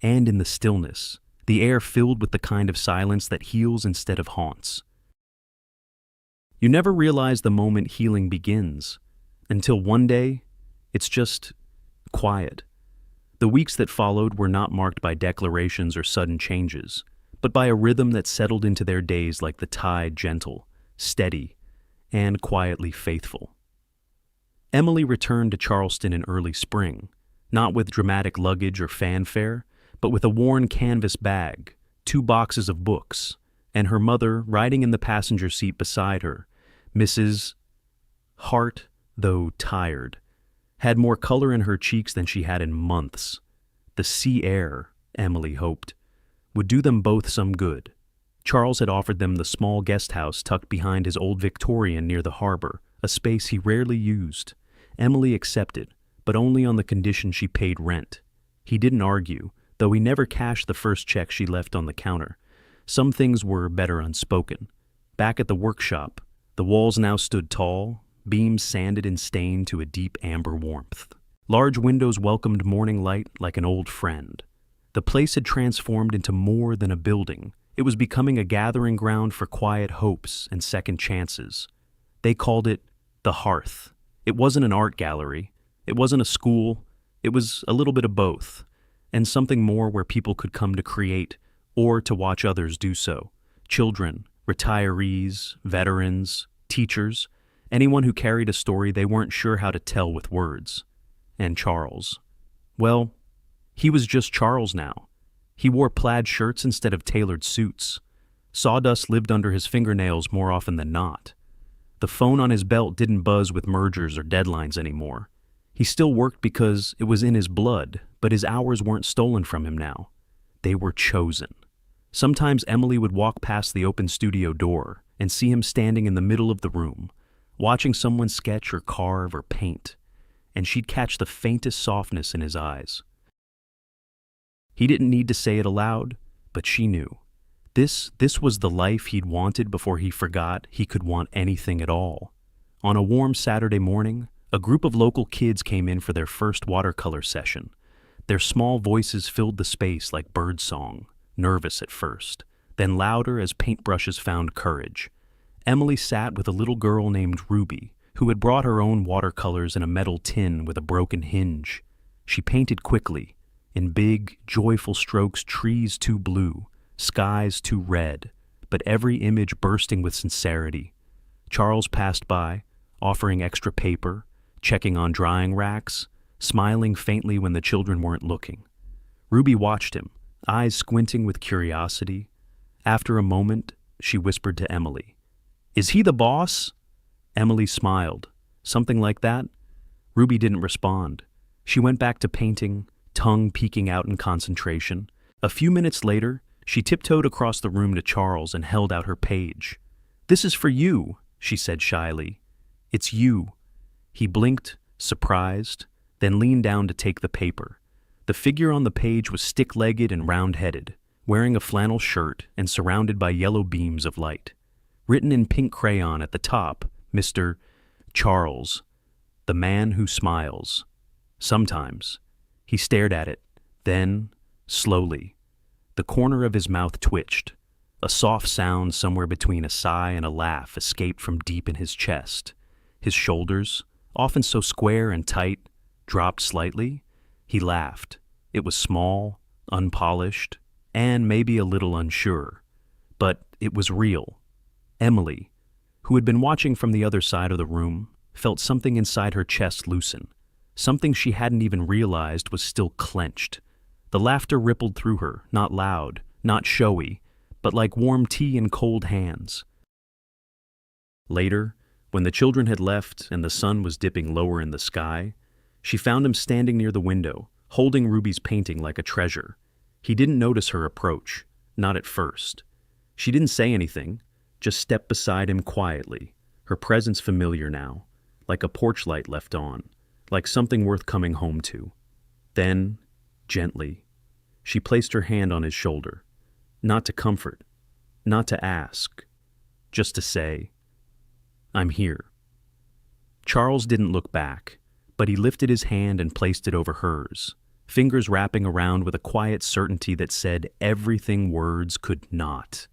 And in the stillness, the air filled with the kind of silence that heals instead of haunts. You never realize the moment healing begins, until one day, it's just quiet. The weeks that followed were not marked by declarations or sudden changes, but by a rhythm that settled into their days like the tide, gentle, steady, and quietly faithful. Emily returned to Charleston in early spring, not with dramatic luggage or fanfare, but with a worn canvas bag, 2 boxes of books, and her mother riding in the passenger seat beside her. Mrs. Hart, though tired, had more color in her cheeks than she had in months. The sea air, Emily hoped, would do them both some good. Charles had offered them the small guest house tucked behind his old Victorian near the harbor, a space he rarely used. Emily accepted, but only on the condition she paid rent. He didn't argue, though he never cashed the first check she left on the counter. Some things were better unspoken. Back at the workshop, the walls now stood tall, beams sanded and stained to a deep amber warmth. Large windows welcomed morning light like an old friend. The place had transformed into more than a building. It was becoming a gathering ground for quiet hopes and second chances. They called it the Hearth. It wasn't an art gallery. It wasn't a school. It was a little bit of both, and something more where people could come to create or to watch others do so. Children, retirees, veterans, teachers, Anyone who carried a story they weren't sure how to tell with words. And Charles. Well, he was just Charles now. He wore plaid shirts instead of tailored suits. Sawdust lived under his fingernails more often than not. The phone on his belt didn't buzz with mergers or deadlines anymore. He still worked because it was in his blood, but his hours weren't stolen from him now. They were chosen. Sometimes Emily would walk past the open studio door and see him standing in the middle of the room, watching someone sketch or carve or paint, and she'd catch the faintest softness in his eyes. He didn't need to say it aloud, but she knew. This was the life he'd wanted before he forgot he could want anything at all. On a warm Saturday morning, a group of local kids came in for their first watercolor session. Their small voices filled the space like birdsong, nervous at first, then louder as paintbrushes found courage. Emily sat with a little girl named Ruby, who had brought her own watercolors in a metal tin with a broken hinge. She painted quickly, in big, joyful strokes, trees too blue, skies too red, but every image bursting with sincerity. Charles passed by, offering extra paper, checking on drying racks, smiling faintly when the children weren't looking. Ruby watched him, eyes squinting with curiosity. After a moment, she whispered to Emily, "Is he the boss?" Emily smiled. "Something like that?" Ruby didn't respond. She went back to painting, tongue peeking out in concentration. A few minutes later, she tiptoed across the room to Charles and held out her page. "This is for you," she said shyly. "It's you." He blinked, surprised, then leaned down to take the paper. The figure on the page was stick-legged and round-headed, wearing a flannel shirt and surrounded by yellow beams of light. Written in pink crayon at the top, Mr. Charles, the man who smiles. Sometimes. He stared at it, then, slowly, the corner of his mouth twitched. A soft sound somewhere between a sigh and a laugh escaped from deep in his chest. His shoulders, often so square and tight, dropped slightly. He laughed. It was small, unpolished, and maybe a little unsure. But it was real. Emily, who had been watching from the other side of the room, felt something inside her chest loosen. Something she hadn't even realized was still clenched. The laughter rippled through her, not loud, not showy, but like warm tea in cold hands. Later, when the children had left and the sun was dipping lower in the sky, she found him standing near the window, holding Ruby's painting like a treasure. He didn't notice her approach, not at first. She didn't say anything, just stepped beside him quietly, her presence familiar now, like a porch light left on, like something worth coming home to. Then, gently, she placed her hand on his shoulder, not to comfort, not to ask, just to say, "I'm here." Charles didn't look back, but he lifted his hand and placed it over hers, fingers wrapping around with a quiet certainty that said everything words could not.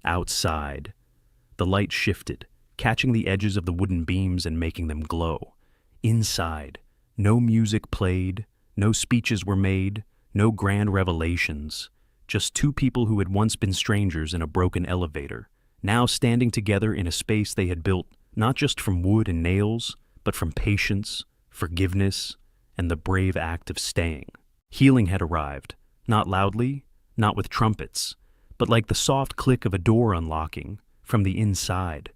Outside, the light shifted, catching the edges of the wooden beams and making them glow. Inside, no music played, no speeches were made, no grand revelations, just two people who had once been strangers in a broken elevator, now standing together in a space they had built not just from wood and nails, but from patience, forgiveness, and the brave act of staying. Healing had arrived, not loudly, not with trumpets, but like the soft click of a door unlocking from the inside.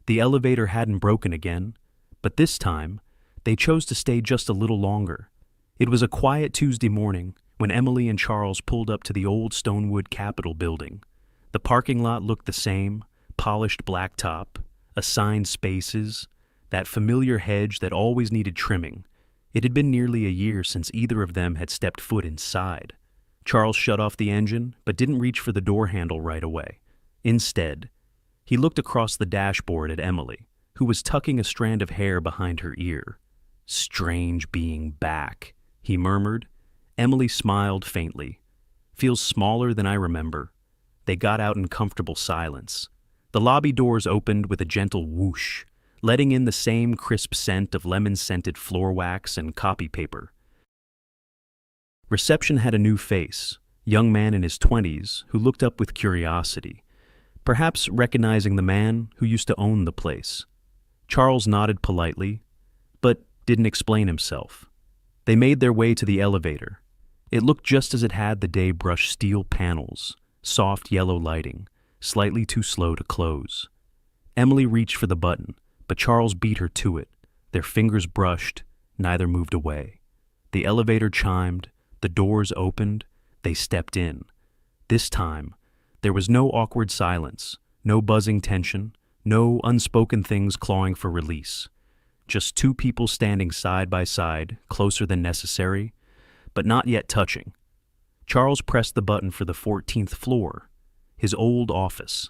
The elevator hadn't broken again, but this time, they chose to stay just a little longer. It was a quiet Tuesday morning when Emily and Charles pulled up to the old Stonewood Capitol building. The parking lot looked the same, polished blacktop, assigned spaces, that familiar hedge that always needed trimming. It had been nearly a year since either of them had stepped foot inside. Charles shut off the engine, but didn't reach for the door handle right away. Instead, he looked across the dashboard at Emily, who was tucking a strand of hair behind her ear. "Strange being back," he murmured. Emily smiled faintly. "Feels smaller than I remember." They got out in comfortable silence. The lobby doors opened with a gentle whoosh, letting in the same crisp scent of lemon-scented floor wax and copy paper. Reception had a new face, young man in his 20s who looked up with curiosity, perhaps recognizing the man who used to own the place. Charles nodded politely, but didn't explain himself. They made their way to the elevator. It looked just as it had the day: brushed steel panels, soft yellow lighting, slightly too slow to close. Emily reached for the button, but Charles beat her to it. Their fingers brushed, neither moved away. The elevator chimed, the doors opened, they stepped in. This time, there was no awkward silence, no buzzing tension, no unspoken things clawing for release. Just two people standing side by side, closer than necessary, but not yet touching. Charles pressed the button for the 14th floor, his old office,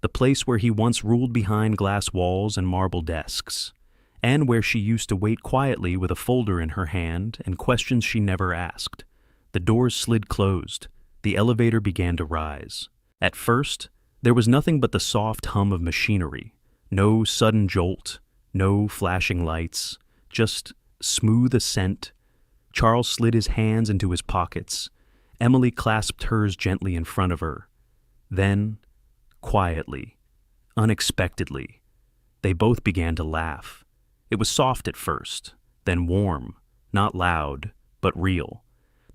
the place where he once ruled behind glass walls and marble desks, and where she used to wait quietly with a folder in her hand and questions she never asked. The doors slid closed. The elevator began to rise. At first, there was nothing but the soft hum of machinery. No sudden jolt, no flashing lights, just smooth ascent. Charles slid his hands into his pockets. Emily clasped hers gently in front of her. Then, quietly, unexpectedly, they both began to laugh. It was soft at first, then warm, not loud, but real.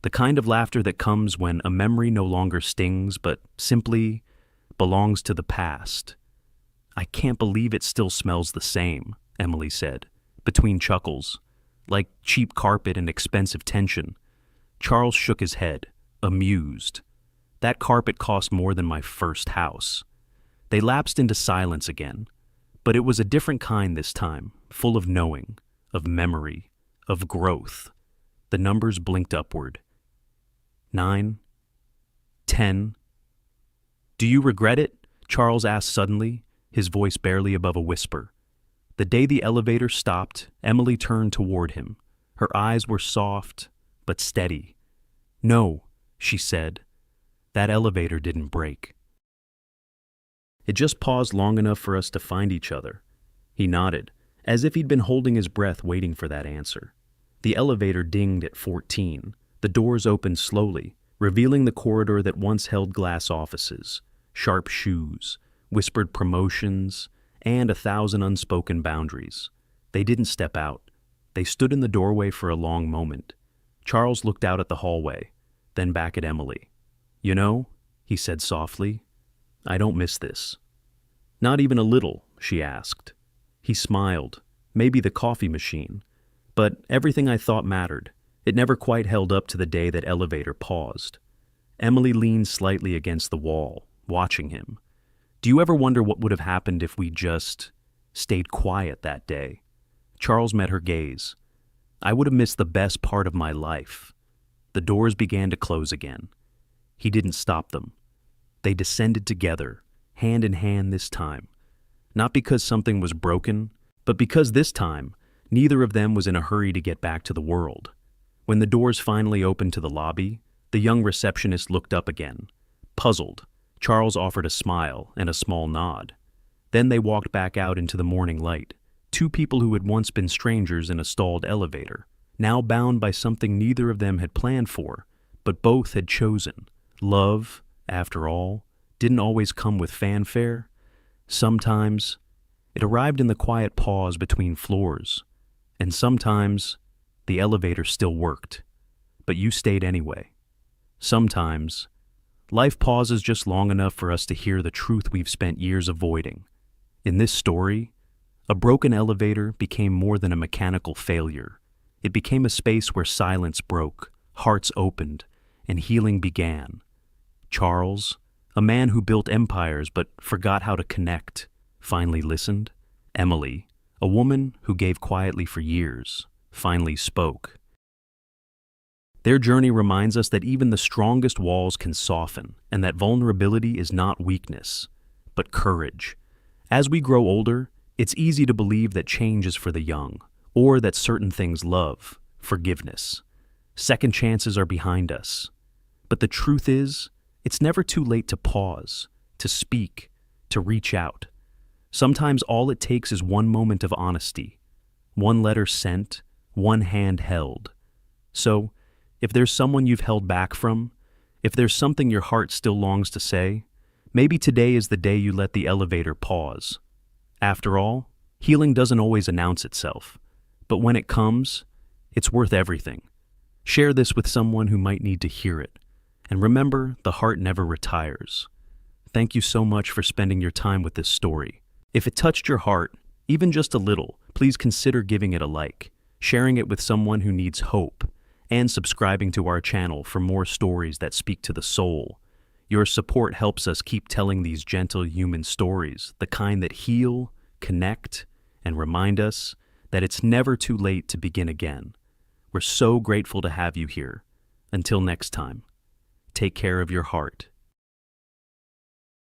The kind of laughter that comes when a memory no longer stings, but simply belongs to the past. "I can't believe it still smells the same," Emily said, between chuckles, like cheap carpet and expensive tension. Charles shook his head, amused. "That carpet cost more than my first house." They lapsed into silence again, but it was a different kind this time, full of knowing, of memory, of growth. The numbers blinked upward. 9, 10. "Do you regret it?" Charles asked suddenly, his voice barely above a whisper. The day the elevator stopped, Emily turned toward him. Her eyes were soft, but steady. "No," she said. "That elevator didn't break. It just paused long enough for us to find each other." He nodded, as if he'd been holding his breath waiting for that answer. The elevator dinged at 14. The doors opened slowly, revealing the corridor that once held glass offices, sharp shoes, whispered promotions, and 1,000 unspoken boundaries. They didn't step out. They stood in the doorway for a long moment. Charles looked out at the hallway, then back at Emily. "You know," he said softly, "I don't miss this." "Not even a little?" she asked. He smiled. "Maybe the coffee machine. But everything I thought mattered. It never quite held up to the day that elevator paused." Emily leaned slightly against the wall, watching him. "Do you ever wonder what would have happened if we just stayed quiet that day?" Charles met her gaze. "I would have missed the best part of my life." The doors began to close again. He didn't stop them. They descended together, hand in hand this time. Not because something was broken, but because this time, neither of them was in a hurry to get back to the world. When the doors finally opened to the lobby, the young receptionist looked up again. Puzzled, Charles offered a smile and a small nod. Then they walked back out into the morning light, two people who had once been strangers in a stalled elevator, now bound by something neither of them had planned for, but both had chosen. Love, after all, didn't always come with fanfare. Sometimes it arrived in the quiet pause between floors, and sometimes the elevator still worked, but you stayed anyway. Sometimes life pauses just long enough for us to hear the truth we've spent years avoiding. In this story, a broken elevator became more than a mechanical failure. It became a space where silence broke, hearts opened, and healing began. Charles, a man who built empires but forgot how to connect, finally listened. Emily, a woman who gave quietly for years, finally spoke. Their journey reminds us that even the strongest walls can soften, and that vulnerability is not weakness, but courage. As we grow older, it's easy to believe that change is for the young, or that certain things, love, forgiveness, second chances are behind us. But the truth is, it's never too late to pause, to speak, to reach out. Sometimes all it takes is one moment of honesty, one letter sent, one hand held. So, if there's someone you've held back from, if there's something your heart still longs to say, maybe today is the day you let the elevator pause. After all, Healing doesn't always announce itself, but when it comes, it's worth everything. Share this with someone who might need to hear it. And remember, the heart never retires. Thank you so much for spending your time with this story. If it touched your heart, even just a little, please consider giving it a like, sharing it with someone who needs hope, and subscribing to our channel for more stories that speak to the soul. Your support helps us keep telling these gentle human stories, the kind that heal, connect, and remind us that it's never too late to begin again. We're so grateful to have you here. Until next time, take care of your heart